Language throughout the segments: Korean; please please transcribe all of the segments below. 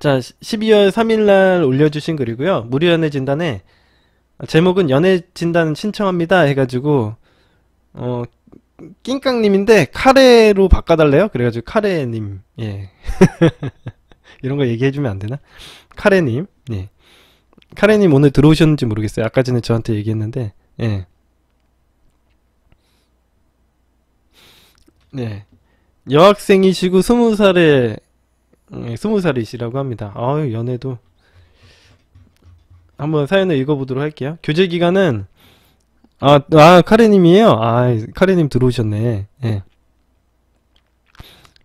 자, 12월 3일날 올려주신 글이고요. 무료 연애 진단에 제목은 연애 진단 신청합니다 해가지고 어 낑깡님인데 카레로 바꿔달래요. 그래가지고 카레님, 예. 이런 거 얘기해주면 안 되나? 카레님, 예. 카레님 오늘 들어오셨는지 모르겠어요. 아까 전에 저한테 얘기했는데, 예. 네. 여학생이시고 20살에 20살이시라고 합니다. 아유, 연애도 한번 사연을 읽어보도록 할게요. 교제 기간은 카레님이에요. 카레님 들어오셨네. 예.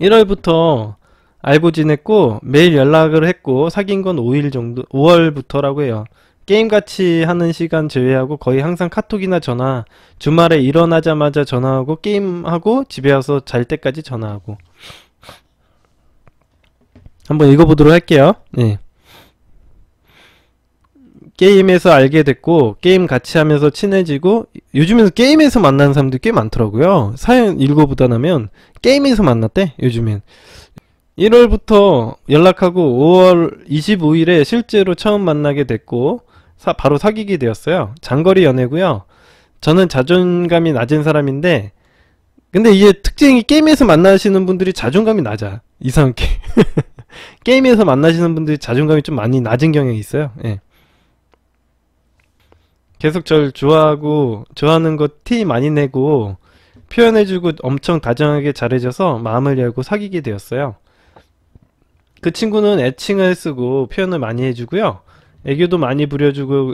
1월부터 알고 지냈고 매일 연락을 했고 사귄 건 5일 정도, 5월부터라고 해요. 게임 같이 하는 시간 제외하고 거의 항상 카톡이나 전화, 주말에 일어나자마자 전화하고 게임하고 집에 와서 잘 때까지 전화하고. 한번 읽어보도록 할게요. 예. 게임에서 알게 됐고 게임 같이 하면서 친해지고 요즘에는 게임에서 만나는 사람들이 꽤 많더라고요. 사연 읽어보다 나면 게임에서 만났대 요즘엔. 1월부터 연락하고 5월 25일에 실제로 처음 만나게 됐고 바로 사귀게 되었어요. 장거리 연애고요. 저는 자존감이 낮은 사람인데 근데 이게 특징이 게임에서 만나시는 분들이 자존감이 낮아. 이상하게. 게임에서 만나시는 분들이 자존감이 좀 많이 낮은 경향이 있어요. 예. 계속 절 좋아하고 좋아하는 거 티 많이 내고 표현해주고 엄청 다정하게 잘해줘서 마음을 열고 사귀게 되었어요. 그 친구는 애칭을 쓰고 표현을 많이 해주고요. 애교도 많이 부려주고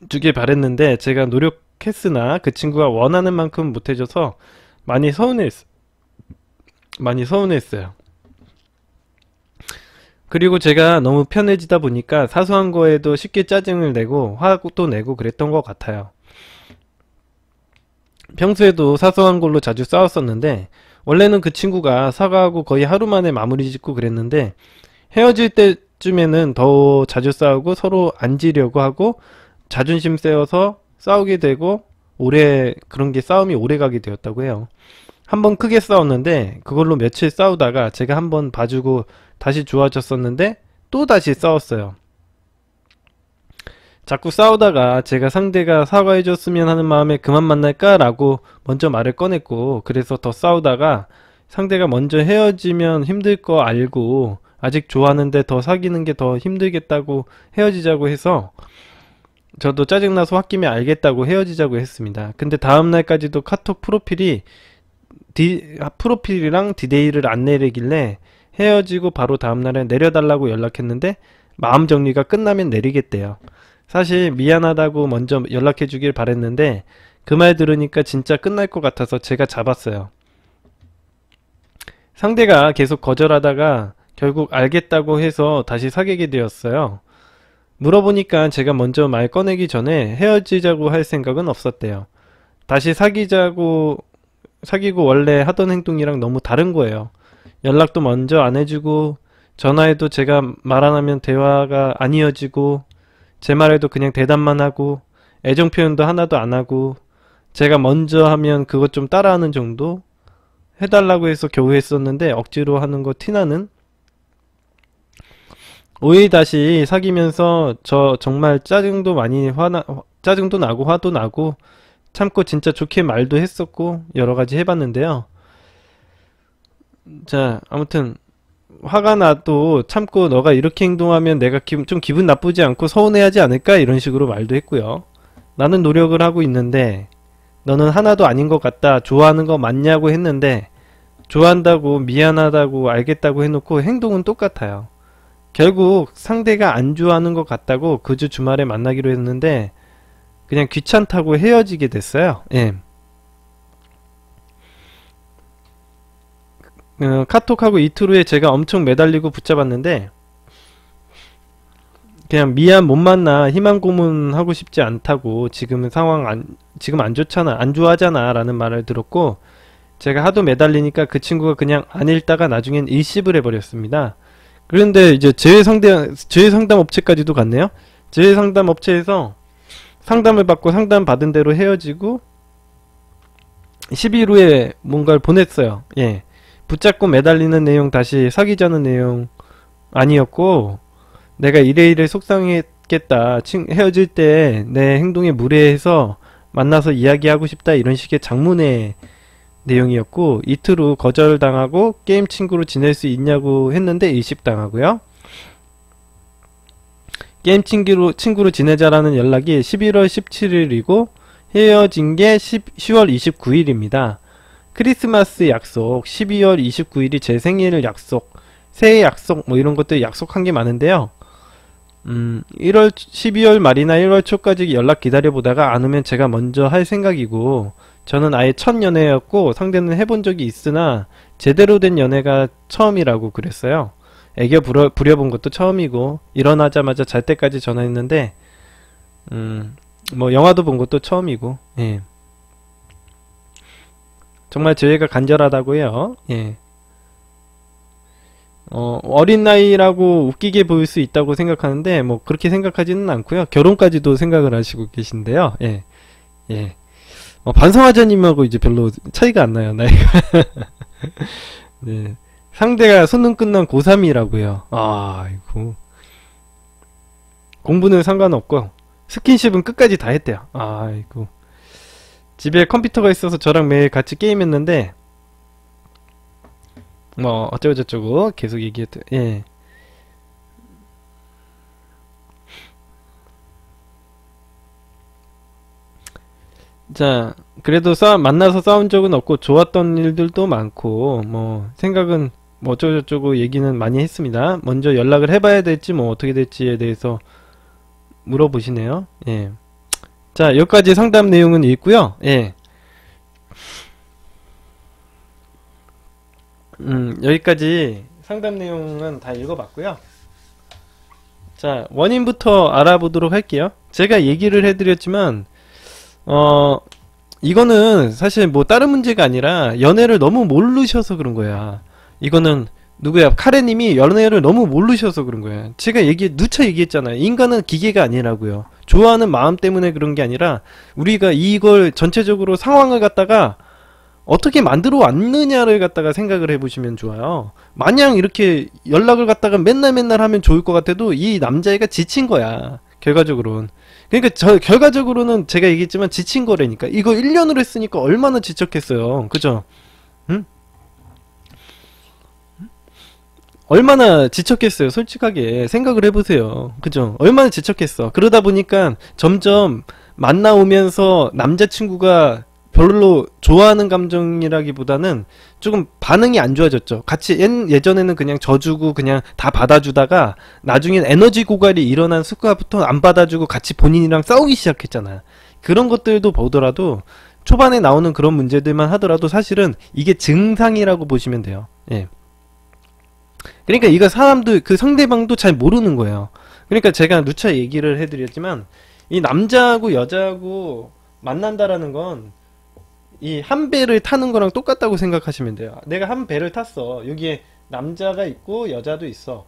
주길 바랬는데 제가 노력했으나 그 친구가 원하는 만큼 못해줘서 많이 서운했어요. 그리고 제가 너무 편해지다 보니까 사소한 거에도 쉽게 짜증을 내고 화도 내고 그랬던 것 같아요. 평소에도 사소한 걸로 자주 싸웠었는데 원래는 그 친구가 사과하고 거의 하루 만에 마무리 짓고 그랬는데 헤어질 때쯤에는 더 자주 싸우고 서로 앉으려고 하고 자존심 세워서 싸우게 되고 그런 게 싸움이 오래 가게 되었다고 해요. 한번 크게 싸웠는데 그걸로 며칠 싸우다가 제가 한번 봐주고 다시 좋아졌었는데 또 다시 싸웠어요. 자꾸 싸우다가 제가 상대가 사과해줬으면 하는 마음에 그만 만날까? 라고 먼저 말을 꺼냈고 그래서 더 싸우다가 상대가 먼저 헤어지면 힘들 거 알고 아직 좋아하는데 더 사귀는 게 더 힘들겠다고 헤어지자고 해서 저도 짜증나서 홧김에 알겠다고 헤어지자고 했습니다. 근데 다음날까지도 카톡 프로필이랑 디데이를 안 내리길래 헤어지고 바로 다음날에 내려달라고 연락했는데 마음 정리가 끝나면 내리겠대요. 사실 미안하다고 먼저 연락해주길 바랬는데 그 말 들으니까 진짜 끝날 것 같아서 제가 잡았어요. 상대가 계속 거절하다가 결국 알겠다고 해서 다시 사귀게 되었어요. 물어보니까 제가 먼저 말 꺼내기 전에 헤어지자고 할 생각은 없었대요. 다시 사귀고 원래 하던 행동이랑 너무 다른 거예요. 연락도 먼저 안 해주고 전화해도 제가 말 안 하면 대화가 안 이어지고 제 말에도 그냥 대답만 하고 애정 표현도 하나도 안 하고 제가 먼저 하면 그것 좀 따라하는 정도 해달라고 해서 겨우 했었는데 억지로 하는 거 티나는 5일 다시 사귀면서 저 정말 짜증도 나고 화도 나고 참고 진짜 좋게 말도 했었고 여러가지 해봤는데요. 자, 아무튼 화가 나도 참고 너가 이렇게 행동하면 내가 좀 기분 나쁘지 않고 서운해하지 않을까 이런 식으로 말도 했고요. 나는 노력을 하고 있는데 너는 하나도 아닌 것 같다. 좋아하는 거 맞냐고 했는데 좋아한다고 미안하다고 알겠다고 해놓고 행동은 똑같아요. 결국 상대가 안 좋아하는 것 같다고 그 주 주말에 만나기로 했는데 그냥 귀찮다고 헤어지게 됐어요. 예. 카톡하고 이틀 후에 제가 엄청 매달리고 붙잡았는데 그냥 미안 못 만나 희망 고문하고 싶지 않다고 지금 안 좋잖아 안 좋아하잖아 라는 말을 들었고 제가 하도 매달리니까 그 친구가 그냥 안 읽다가 나중엔 일십을 해버렸습니다. 그런데 이제 재회상담 업체까지도 갔네요. 재회상담 업체에서 상담을 받고 상담 받은 대로 헤어지고 10일 후에 뭔가를 보냈어요. 예. 붙잡고 매달리는 내용 다시 사귀자는 내용 아니었고, 내가 이래 속상했겠다. 헤어질 때 내 행동에 무례해서 만나서 이야기하고 싶다. 이런 식의 장문의 내용이었고, 이틀 후 거절당하고 게임 친구로 지낼 수 있냐고 했는데 일식당하고요. 게임 친구로 지내자라는 연락이 11월 17일이고 헤어진 게 10월 29일입니다. 크리스마스 약속, 12월 29일이 제 생일 약속, 새해 약속 뭐 이런 것들 약속한 게 많은데요. 12월 말이나 1월 초까지 연락 기다려보다가 안 오면 제가 먼저 할 생각이고, 저는 아예 첫 연애였고 상대는 해본 적이 있으나 제대로 된 연애가 처음이라고 그랬어요. 애교 부려본 것도 처음이고 일어나자마자 잘 때까지 전화했는데 뭐 영화도 본 것도 처음이고, 예. 정말 저희가 간절하다고요. 예. 어린 나이라고 웃기게 보일 수 있다고 생각하는데 뭐 그렇게 생각하지는 않고요. 결혼까지도 생각을 하시고 계신데요. 예. 예. 반성하자님하고 이제 별로 차이가 안 나요, 나이가. 네. 상대가 수능 끝난 고3이라고요. 아이고. 공부는 상관없고 스킨십은 끝까지 다 했대요. 아이고. 집에 컴퓨터가 있어서 저랑 매일 같이 게임했는데 뭐 어쩌고 저쩌고 계속 얘기했대. 예. 자, 그래도 만나서 싸운 적은 없고 좋았던 일들도 많고 뭐 생각은 뭐 어쩌고저쩌고 얘기는 많이 했습니다. 먼저 연락을 해봐야 될지 뭐 어떻게 될지에 대해서 물어보시네요. 예. 자, 여기까지 상담 내용은 있고요. 예. 여기까지 상담 내용은 다 읽어봤고요. 자, 원인부터 알아보도록 할게요. 제가 얘기를 해드렸지만 이거는 사실 뭐 다른 문제가 아니라 연애를 너무 모르셔서 그런 거야. 이거는 누구야? 카레님이 연애를 너무 모르셔서 그런 거야. 제가 누차 얘기했잖아요. 인간은 기계가 아니라고요. 좋아하는 마음 때문에 그런 게 아니라 우리가 이걸 전체적으로 상황을 갖다가 어떻게 만들어 왔느냐를 갖다가 생각을 해보시면 좋아요. 마냥 이렇게 연락을 갖다가 맨날 하면 좋을 것 같아도 이 남자애가 지친 거야. 결과적으로는. 그러니까 결과적으로는 제가 얘기했지만 지친 거라니까. 이거 1년을 했으니까 얼마나 지쳤겠어요. 그죠? 응? 얼마나 지쳤겠어요. 솔직하게 생각을 해보세요. 그죠? 얼마나 지쳤겠어. 그러다 보니까 점점 만나오면서 남자친구가 별로 좋아하는 감정이라기보다는 조금 반응이 안 좋아졌죠. 같이 예전에는 그냥 져주고 그냥 다 받아주다가 나중엔 에너지 고갈이 일어난 순간부터 안 받아주고 같이 본인이랑 싸우기 시작했잖아. 그런 것들도 보더라도 초반에 나오는 그런 문제들만 하더라도 사실은 이게 증상이라고 보시면 돼요. 예. 그러니까 이거 사람도 그 상대방도 잘 모르는 거예요. 그러니까 제가 누차 얘기를 해드렸지만 이 남자하고 여자하고 만난다라는 건 이 한 배를 타는 거랑 똑같다고 생각하시면 돼요. 내가 한 배를 탔어. 여기에 남자가 있고 여자도 있어.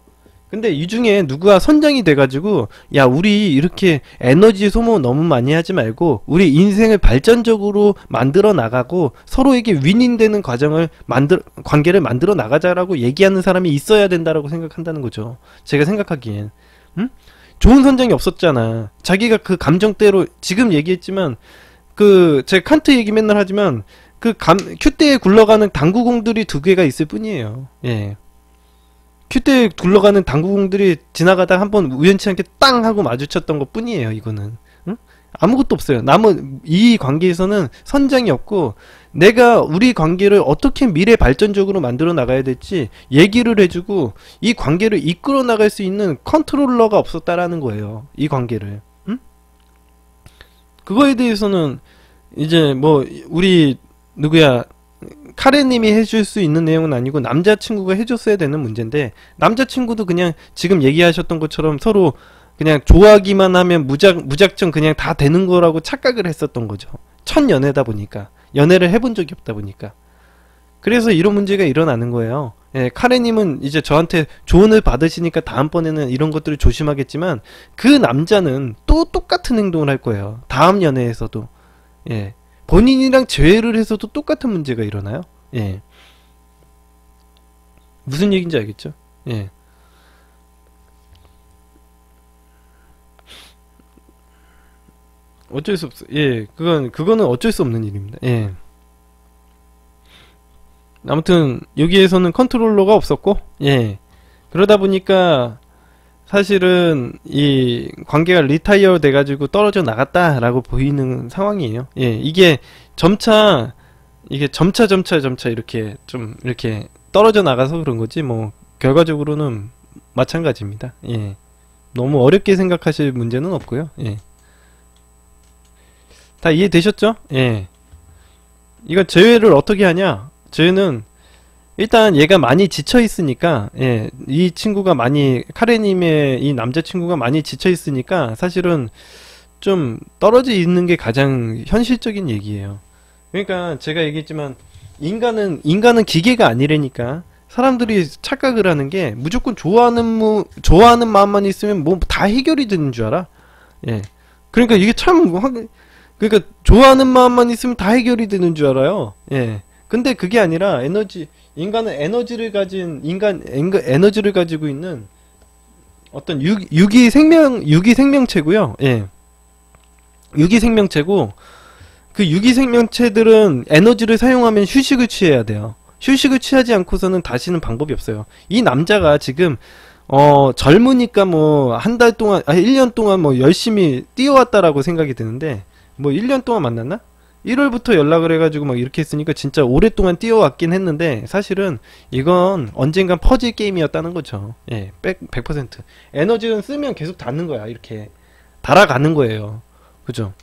근데 이 중에 누가 선장이 돼가지고 야 우리 이렇게 에너지 소모 너무 많이 하지 말고 우리 인생을 발전적으로 만들어 나가고 서로에게 윈윈되는 관계를 만들어 나가자라고 얘기하는 사람이 있어야 된다라고 생각한다는 거죠. 제가 생각하기엔. 응? 좋은 선장이 없었잖아. 자기가 그 감정대로 지금 얘기했지만 제가 칸트 얘기 맨날 하지만 큐대에 굴러가는 당구공들이 2개가 있을 뿐이에요. 예. 큐대에 굴러가는 당구공들이 지나가다가 한번 우연치 않게 땅 하고 마주쳤던 것 뿐이에요. 이거는. 응? 아무것도 없어요. 이 관계에서는 선장이 없고 내가 우리 관계를 어떻게 미래 발전적으로 만들어 나가야 될지 얘기를 해주고 이 관계를 이끌어 나갈 수 있는 컨트롤러가 없었다라는 거예요. 이 관계를. 응? 그거에 대해서는 이제 뭐 우리 누구야 카레님이 해줄 수 있는 내용은 아니고 남자친구가 해줬어야 되는 문제인데 남자친구도 그냥 지금 얘기하셨던 것처럼 서로 그냥 좋아하기만 하면 무작정 그냥 다 되는 거라고 착각을 했었던 거죠. 첫 연애다 보니까 연애를 해본 적이 없다 보니까 그래서 이런 문제가 일어나는 거예요. 예, 카레님은 이제 저한테 조언을 받으시니까 다음번에는 이런 것들을 조심하겠지만 그 남자는 또 똑같은 행동을 할 거예요. 다음 연애에서도. 예. 본인이랑 재회를 해서도 똑같은 문제가 일어나요. 예. 무슨 얘기인지 알겠죠? 예. 어쩔 수 없어. 예, 그거는 어쩔 수 없는 일입니다. 예. 아무튼 여기에서는 컨트롤러가 없었고, 예. 그러다 보니까 사실은 이 관계가 리타이어 돼가지고 떨어져 나갔다라고 보이는 상황이에요. 예, 이게 점차 이렇게 좀 이렇게 떨어져 나가서 그런 거지, 뭐 결과적으로는 마찬가지입니다. 예. 너무 어렵게 생각하실 문제는 없고요. 예. 다 이해되셨죠? 예. 이거 제외를 어떻게 하냐? 제외는 일단 얘가 많이 지쳐 있으니까, 예, 이 친구가 많이, 카레님의 이 남자친구가 많이 지쳐 있으니까 사실은 좀 떨어져 있는 게 가장 현실적인 얘기예요. 그러니까 제가 얘기했지만 인간은 기계가 아니라니까. 사람들이 착각을 하는 게 무조건 좋아하는 마음만 있으면 뭐 다 해결이 되는 줄 알아. 예. 그러니까 이게 그러니까 좋아하는 마음만 있으면 다 해결이 되는 줄 알아요. 예. 근데 그게 아니라 인간은 에너지를 가지고 있는 어떤 유기 생명체고요. 예. 유기 생명체고, 그 유기 생명체들은 에너지를 사용하면 휴식을 취해야 돼요. 휴식을 취하지 않고서는 다시는 방법이 없어요. 이 남자가 지금 젊으니까 뭐 한 달 동안 1년 동안 뭐 열심히 뛰어왔다라고 생각이 드는데, 뭐 1년 동안 만났나? 1월부터 연락을 해가지고 막 이렇게 했으니까 진짜 오랫동안 뛰어왔긴 했는데, 사실은 이건 언젠간 퍼즐 게임이었다는 거죠. 예, 100%. 에너지는 쓰면 계속 닿는 거야. 이렇게 달아가는 거예요. 그죠?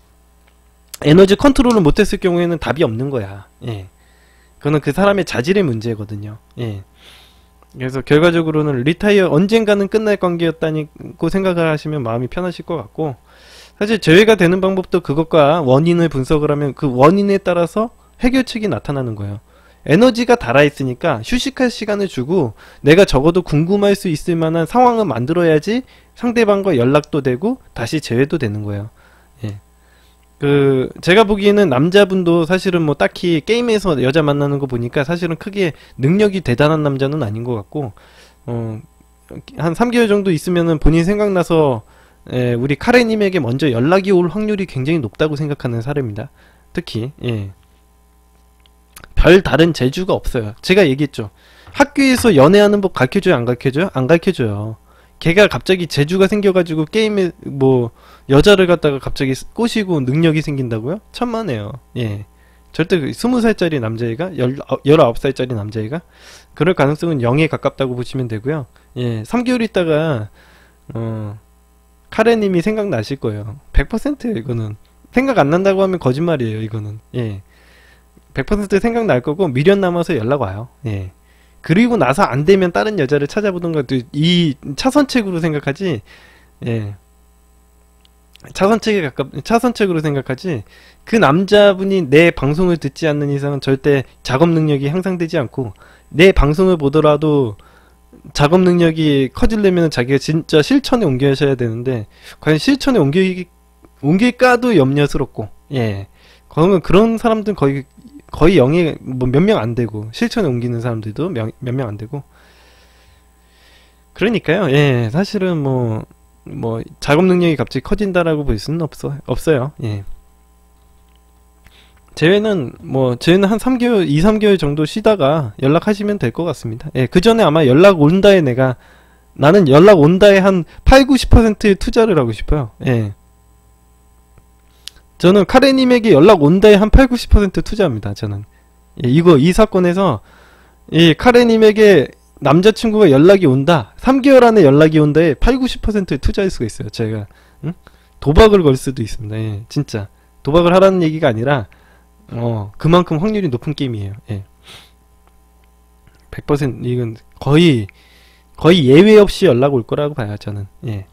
에너지 컨트롤을 못했을 경우에는 답이 없는 거야. 예. 그거는 그 사람의 자질의 문제거든요. 예. 그래서 결과적으로는 리타이어 언젠가는 끝날 관계였다고 생각을 하시면 마음이 편하실 것 같고, 사실 제외가 되는 방법도 그것과 원인을 분석을 하면 그 원인에 따라서 해결책이 나타나는 거예요. 에너지가 달아있으니까 휴식할 시간을 주고, 내가 적어도 궁금할 수 있을 만한 상황을 만들어야지 상대방과 연락도 되고 다시 재회도 되는 거예요. 예. 제가 보기에는 남자분도 사실은 뭐 딱히 게임에서 여자 만나는 거 보니까 사실은 크게 능력이 대단한 남자는 아닌 것 같고, 한 3개월 정도 있으면은 본인 생각나서, 예, 우리 카레님에게 먼저 연락이 올 확률이 굉장히 높다고 생각하는 사례입니다. 특히, 예. 별 다른 재주가 없어요. 제가 얘기했죠. 학교에서 연애하는 법 가르쳐줘요? 안 가르쳐줘요? 안 가르쳐줘요. 걔가 갑자기 재주가 생겨가지고 게임에 뭐 여자를 갖다가 갑자기 꼬시고 능력이 생긴다고요? 천만에요. 예. 절대 20살짜리 남자애가 19살짜리 남자애가 그럴 가능성은 0에 가깝다고 보시면 되고요. 예. 3개월 있다가 카레님이 생각나실 거예요. 100%예요. 이거는 생각 안 난다고 하면 거짓말이에요. 이거는. 예. 100% 생각날 거고 미련 남아서 연락 와요. 예. 그리고 나서 안 되면 다른 여자를 찾아보던가, 이 차선책으로 생각하지. 예. 차선책으로 생각하지. 그 남자분이 내 방송을 듣지 않는 이상은 절대 작업 능력이 향상되지 않고, 내 방송을 보더라도 작업 능력이 커지려면 자기가 진짜 실천에 옮겨셔야 되는데, 과연 실천에 옮길까도 염려스럽고, 예. 그런 사람들은 거의 0에 뭐 몇 명 안 되고, 실천에 옮기는 사람들도 몇 명 안 되고. 그러니까요. 예. 사실은 뭐 작업 능력이 갑자기 커진다라고 볼 수는 없어요. 예. 제외는 한 3개월, 2-3개월 정도 쉬다가 연락하시면 될 것 같습니다. 예. 그 전에 아마 연락 온다에 나는 연락 온다에 한 80-90%의 투자를 하고 싶어요. 예. 저는 카레님에게 연락 온다에 한 80-90% 투자합니다. 저는. 예, 이 사건에서 이 카레님에게 남자친구가 연락이 온다, 3개월 안에 연락이 온다에 80-90%에 투자할 수가 있어요. 제가. 응? 도박을 걸 수도 있습니다. 예, 진짜. 도박을 하라는 얘기가 아니라 그만큼 확률이 높은 게임이에요. 예. 100% 이건 거의 예외 없이 연락 올 거라고 봐요. 저는. 예.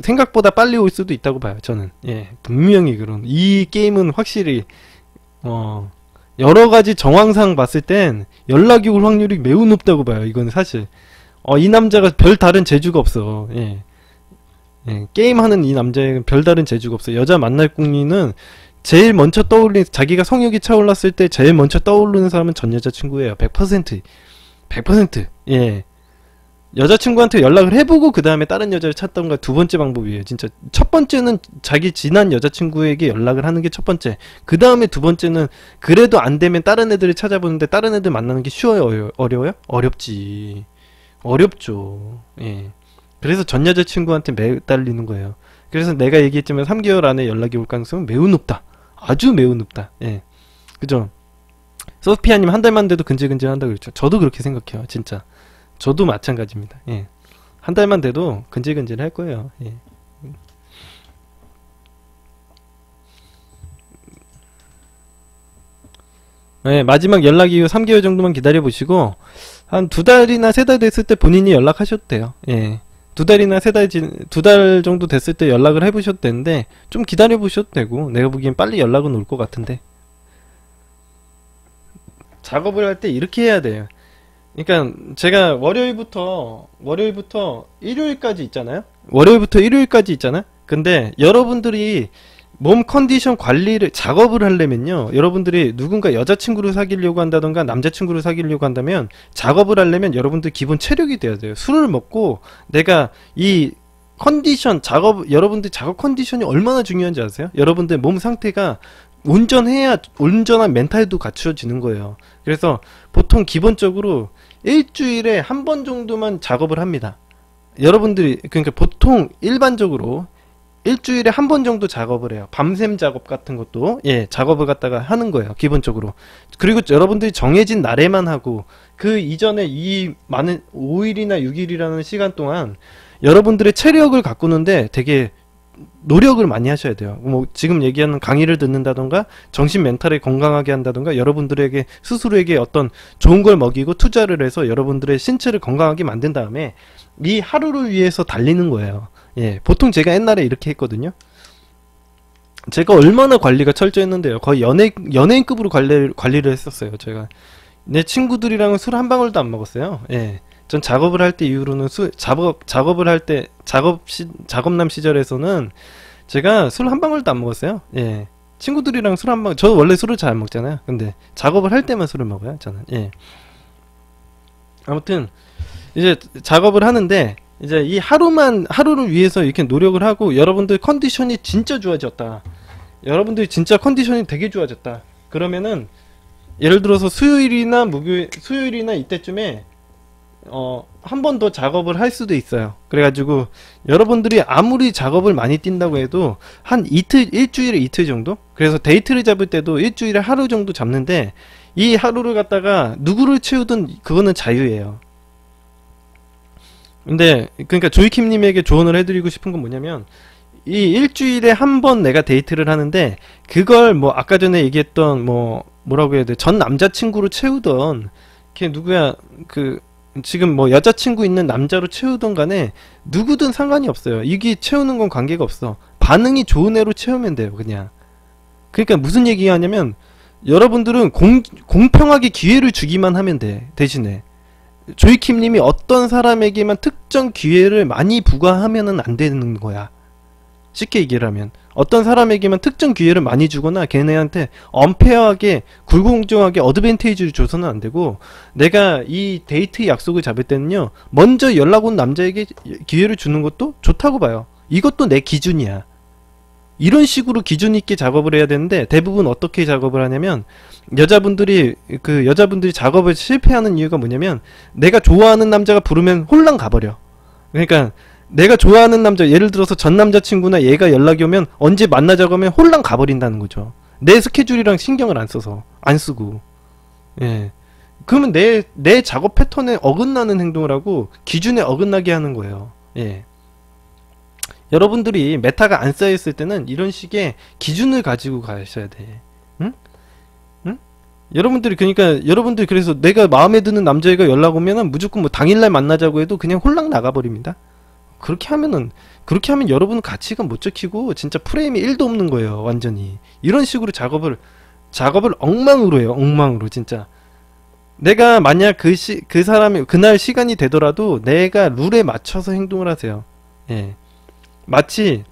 생각보다 빨리 올 수도 있다고 봐요. 저는. 예, 분명히 이 게임은 확실히 여러가지 정황상 봤을 땐 연락이 올 확률이 매우 높다고 봐요. 이건 사실 이 남자가 별 다른 재주가 없어. 예. 예, 게임하는 이 남자에는 별 다른 재주가 없어. 여자 만날 궁리는 제일 먼저 자기가 성욕이 차올랐을 때 제일 먼저 떠오르는 사람은 전 여자친구예요. 100%. 100%. 예. 여자친구한테 연락을 해보고 그 다음에 다른 여자를 찾던가 두 번째 방법이에요. 진짜 첫 번째는 자기 지난 여자친구에게 연락을 하는 게 첫 번째. 그 다음에 두 번째는 그래도 안 되면 다른 애들을 찾아보는데 다른 애들 만나는 게 쉬워요? 어려워요? 어렵지. 어렵죠. 예. 그래서 전 여자친구한테 매달리는 거예요. 그래서 내가 얘기했지만 3개월 안에 연락이 올 가능성은 매우 높다. 아주 매우 높다. 예. 그죠? 소피아님 한 달만 돼도 근질근질 한다 그랬죠. 저도 그렇게 생각해요. 진짜. 저도 마찬가지입니다. 예. 한 달만 돼도 근질근질 할 거예요. 예. 예, 마지막 연락 이후 3개월 정도만 기다려 보시고 한 2달이나 3달 됐을 때 본인이 연락하셔도 돼요. 예. 2달이나 2달 정도 됐을 때 연락을 해보셔도 되는데 좀 기다려 보셔도 되고 내가 보기엔 빨리 연락은 올 것 같은데 작업을 할 때 이렇게 해야 돼요. 그러니까 제가 월요일부터 일요일까지 있잖아요. 월요일부터 일요일까지 있잖아요. 근데 여러분들이 몸 컨디션 관리를 작업을 하려면요, 여러분들이 누군가 여자친구를 사귀려고 한다던가 남자친구를 사귀려고 한다면 작업을 하려면 여러분들 기본 체력이 돼야 돼요. 술을 먹고 내가 이 컨디션 여러분들 작업 컨디션이 얼마나 중요한지 아세요? 여러분들 몸 상태가 온전해야 온전한 멘탈도 갖추어지는 거예요. 그래서 보통 기본적으로 일주일에 한 번 정도만 작업을 합니다. 여러분들이 그러니까 보통 일반적으로 일주일에 한 번 정도 작업을 해요. 밤샘 작업 같은 것도 작업을 갖다가 하는 거예요. 기본적으로. 그리고 여러분들이 정해진 날에만 하고 그 이전에 이 많은 5일이나 6일이라는 시간 동안 여러분들의 체력을 가꾸는데 되게 노력을 많이 하셔야 돼요. 뭐 지금 얘기하는 강의를 듣는다던가 정신 멘탈을 건강하게 한다던가 여러분들에게 스스로에게 어떤 좋은 걸 먹이고 투자를 해서 여러분들의 신체를 건강하게 만든 다음에 이 하루를 위해서 달리는 거예요. 예, 보통 제가 옛날에 이렇게 했거든요. 제가 얼마나 관리가 철저했는데요. 거의 연예인급으로 관리를 했었어요. 제가 내 친구들이랑은 술 한 방울도 안 먹었어요. 예. 전 작업을 할 때 이후로는 작업을 할 때 작업남 시절에서는 제가 술 한 방울도 안 먹었어요. 예. 친구들이랑 술 한 방울, 저 원래 술을 잘 안 먹잖아요. 근데 작업을 할 때만 술을 먹어요, 저는. 예. 아무튼 이제 작업을 하는데 이제 이 하루를 위해서 이렇게 노력을 하고 여러분들 컨디션이 진짜 좋아졌다. 여러분들이 진짜 컨디션이 되게 좋아졌다. 그러면은 예를 들어서 수요일이나 이때쯤에 한 번 더 작업을 할 수도 있어요. 그래가지고 여러분들이 아무리 작업을 많이 뛴다고 해도 한 일주일에 이틀 정도? 그래서 데이트를 잡을 때도 일주일에 하루 정도 잡는데 이 하루를 갖다가 누구를 채우든 그거는 자유예요. 근데 그러니까 조이킴님에게 조언을 해드리고 싶은 건 뭐냐면 이 일주일에 한 번 내가 데이트를 하는데 그걸 뭐 아까 전에 얘기했던 뭐라고 해야 돼, 전 남자친구로 채우던 걔 누구야, 그 지금 뭐 여자친구 있는 남자로 채우던 간에 누구든 상관이 없어요. 이게 채우는 건 관계가 없어. 반응이 좋은 애로 채우면 돼요, 그냥. 그러니까 무슨 얘기가 하냐면 여러분들은 공평하게 기회를 주기만 하면 돼. 대신에 조이킴님이 어떤 사람에게만 특정 기회를 많이 부과하면은 안 되는 거야. 쉽게 얘기를 하면 어떤 사람에게만 특정 기회를 많이 주거나 걔네한테 언페어하게 불공정하게 어드밴테이지를 줘서는 안 되고, 내가 이 데이트 약속을 잡을 때는요 먼저 연락 온 남자에게 기회를 주는 것도 좋다고 봐요. 이것도 내 기준이야. 이런 식으로 기준 있게 작업을 해야 되는데 대부분 어떻게 작업을 하냐면 여자분들이 작업을 실패하는 이유가 뭐냐면 내가 좋아하는 남자가 부르면 홀랑 가버려. 그러니까 내가 좋아하는 남자, 예를 들어서 전 남자친구나 얘가 연락이 오면 언제 만나자고 하면 홀랑 가버린다는 거죠. 내 스케줄이랑 신경을 안 쓰고. 예. 그러면 내 작업 패턴에 어긋나는 행동을 하고 기준에 어긋나게 하는 거예요. 예. 여러분들이 메타가 안 쌓여있을 때는 이런 식의 기준을 가지고 가셔야 돼. 응? 응? 여러분들이 그래서 내가 마음에 드는 남자애가 연락 오면은 무조건 뭐 당일날 만나자고 해도 그냥 홀랑 나가버립니다. 그렇게 하면 여러분은 가치가 못 지키고 진짜 프레임이 1도 없는 거예요, 완전히. 이런 식으로 작업을 엉망으로 해요, 엉망으로, 진짜. 내가 만약 그 사람이 그날 시간이 되더라도 내가 룰에 맞춰서 행동을 하세요. 예. 마치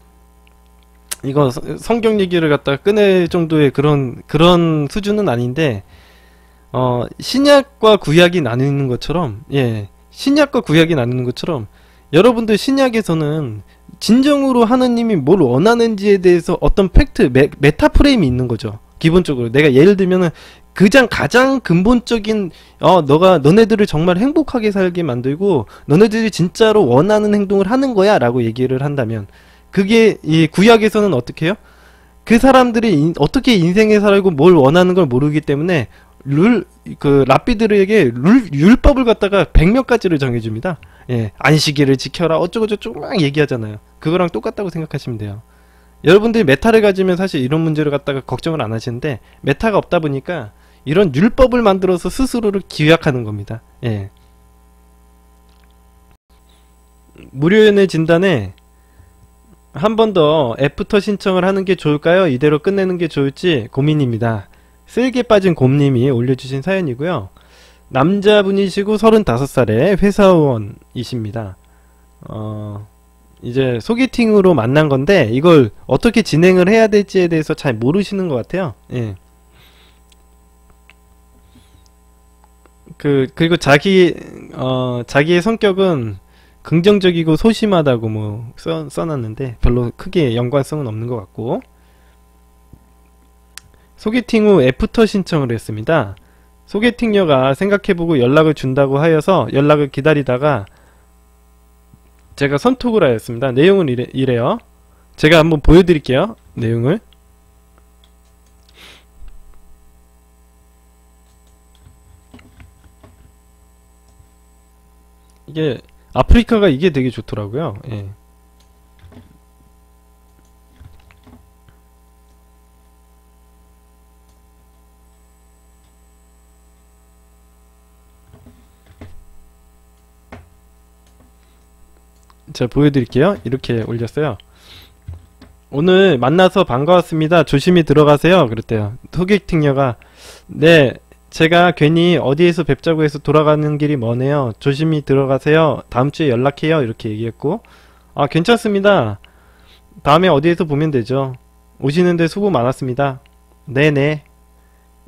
이거 성경 얘기를 갖다가 꺼낼 정도의 그런 수준은 아닌데 신약과 구약이 나뉘는 것처럼, 예, 신약과 구약이 나누는 것처럼 여러분들 신약에서는 진정으로 하느님이 뭘 원하는지에 대해서 어떤 팩트, 메타 프레임이 있는 거죠. 기본적으로 내가 예를 들면은 가장 근본적인 너네들을 정말 행복하게 살게 만들고 너네들이 진짜로 원하는 행동을 하는 거야 라고 얘기를 한다면, 그게 이 구약에서는 어떻게 해요? 그 사람들이 어떻게 인생에 살고 뭘 원하는 걸 모르기 때문에 랍비들에게 율법을 갖다가 100몇 가지를 정해줍니다. 예, 안식일을 지켜라 어쩌고저쩌고 막 얘기하잖아요. 그거랑 똑같다고 생각하시면 돼요. 여러분들이 메타를 가지면 사실 이런 문제를 갖다가 걱정을 안 하시는데, 메타가 없다 보니까 이런 율법을 만들어서 스스로를 기약하는 겁니다. 예. 무료연애 진단에 한 번 더 애프터 신청을 하는 게 좋을까요? 이대로 끝내는 게 좋을지 고민입니다. 쓸개 빠진 곰님이 올려주신 사연이고요. 남자분이시고 35살의 회사원이십니다. 이제 소개팅으로 만난 건데 이걸 어떻게 진행을 해야 될지에 대해서 잘 모르시는 것 같아요. 예. 그리고 자기의 성격은 긍정적이고 소심하다고 뭐 써놨는데 별로 크게 연관성은 없는 것 같고, 소개팅 후 애프터 신청을 했습니다. 소개팅녀가 생각해보고 연락을 준다고 하여서 연락을 기다리다가 제가 선톡을 하였습니다. 내용은 이래요. 제가 한번 보여드릴게요. 내용을. 이게 아프리카가 이게 되게 좋더라고요. 예. 제가 보여드릴게요. 이렇게 올렸어요. 오늘 만나서 반가웠습니다. 조심히 들어가세요. 그랬대요. 소개팅녀가 네, 제가 괜히 어디에서 뵙자고 해서 돌아가는 길이 머네요. 조심히 들어가세요. 다음 주에 연락해요. 이렇게 얘기했고, 아 괜찮습니다. 다음에 어디에서 보면 되죠. 오시는데 수고 많았습니다. 네네.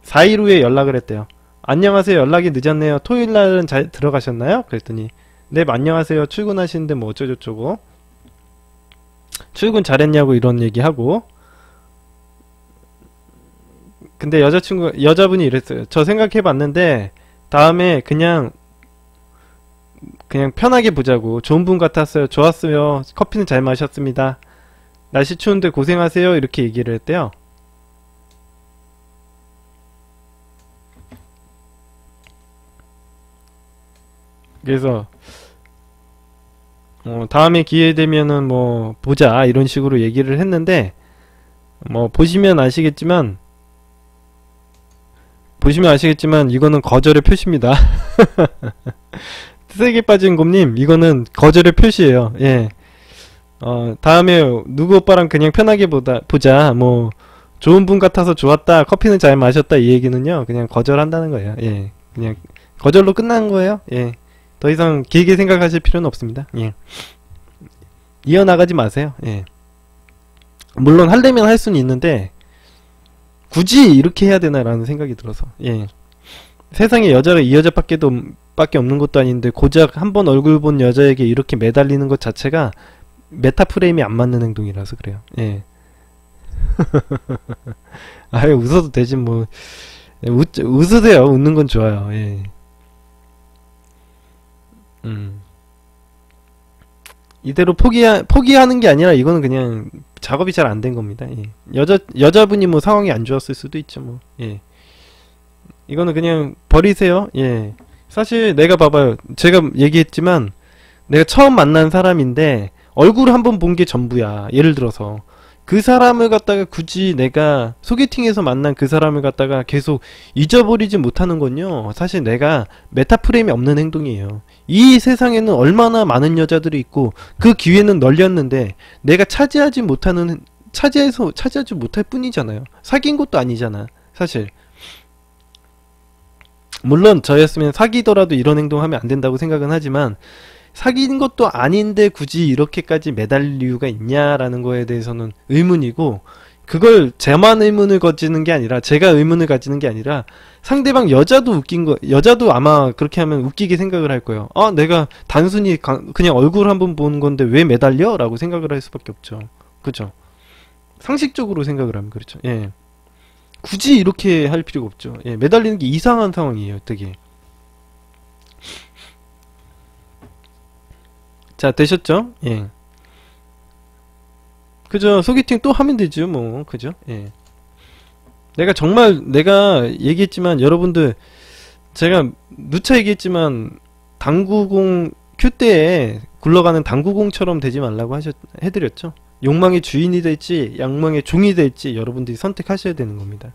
4일 후에 연락을 했대요. 안녕하세요. 연락이 늦었네요. 토요일날은 잘 들어가셨나요? 그랬더니 네 안녕하세요. 출근하시는데 뭐 어쩌고저쩌고 출근 잘했냐고 이런 얘기하고, 근데 여자분이 이랬어요. 저 생각해봤는데 다음에 그냥 편하게 보자고. 좋은 분 같았어요. 좋았어요. 커피는 잘 마셨습니다. 날씨 추운데 고생하세요. 이렇게 얘기를 했대요. 그래서 다음에 기회 되면은 뭐 보자 이런 식으로 얘기를 했는데, 뭐 보시면 아시겠지만 이거는 거절의 표시입니다. 세게 빠진 곰님, 이거는 거절의 표시예요. 예. 다음에 누구 오빠랑 그냥 편하게 보자. 뭐 좋은 분 같아서 좋았다. 커피는 잘 마셨다. 이 얘기는요. 그냥 거절한다는 거예요. 예. 그냥 거절로 끝난 거예요. 예. 더 이상 길게 생각하실 필요는 없습니다. 예. 이어나가지 마세요. 예. 물론 하려면 할 수는 있는데 굳이 이렇게 해야 되나라는 생각이 들어서. 예. 세상에 여자가 이 여자밖에 없는 것도 아닌데 고작 한 번 얼굴 본 여자에게 이렇게 매달리는 것 자체가 메타 프레임이 안 맞는 행동이라서 그래요. 예. 아유 웃어도 되지 뭐. 웃으세요. 웃는 건 좋아요. 예. 이대로 포기하는 게 아니라 이거는 그냥 작업이 잘 안 된 겁니다. 예. 여자분이 뭐 상황이 안 좋았을 수도 있죠. 뭐. 예. 이거는 그냥 버리세요. 예. 사실 내가 봐봐요. 제가 얘기했지만 내가 처음 만난 사람인데 얼굴을 한번 본 게 전부야. 예를 들어서 그 사람을 갖다가 굳이 내가 소개팅에서 만난 그 사람을 갖다가 계속 잊어버리지 못하는 건요, 사실 내가 메타프레임이 없는 행동이에요. 이 세상에는 얼마나 많은 여자들이 있고 그 기회는 널렸는데 내가 차지하지 못할 뿐이잖아요. 사귄 것도 아니잖아 사실. 물론 저였으면 사귀더라도 이런 행동하면 안 된다고 생각은 하지만 사귄 것도 아닌데 굳이 이렇게까지 매달릴 이유가 있냐라는 거에 대해서는 의문이고, 그걸 제만 의문을 가지는 게 아니라, 제가 의문을 가지는 게 아니라, 상대방 여자도 아마 그렇게 하면 웃기게 생각을 할 거예요. 아, 내가 단순히 그냥 얼굴 한번 보는 건데 왜 매달려? 라고 생각을 할 수밖에 없죠. 그죠? 상식적으로 생각을 하면 그렇죠. 예. 굳이 이렇게 할 필요가 없죠. 예, 매달리는 게 이상한 상황이에요, 되게. 자, 되셨죠? 예. 그죠? 소개팅 또 하면 되죠, 뭐. 그죠? 예. 내가 얘기했지만, 여러분들, 제가 누차 얘기했지만, 당구공, 큐대에 굴러가는 당구공처럼 되지 말라고 해드렸죠? 욕망의 주인이 될지, 양망의 종이 될지, 여러분들이 선택하셔야 되는 겁니다.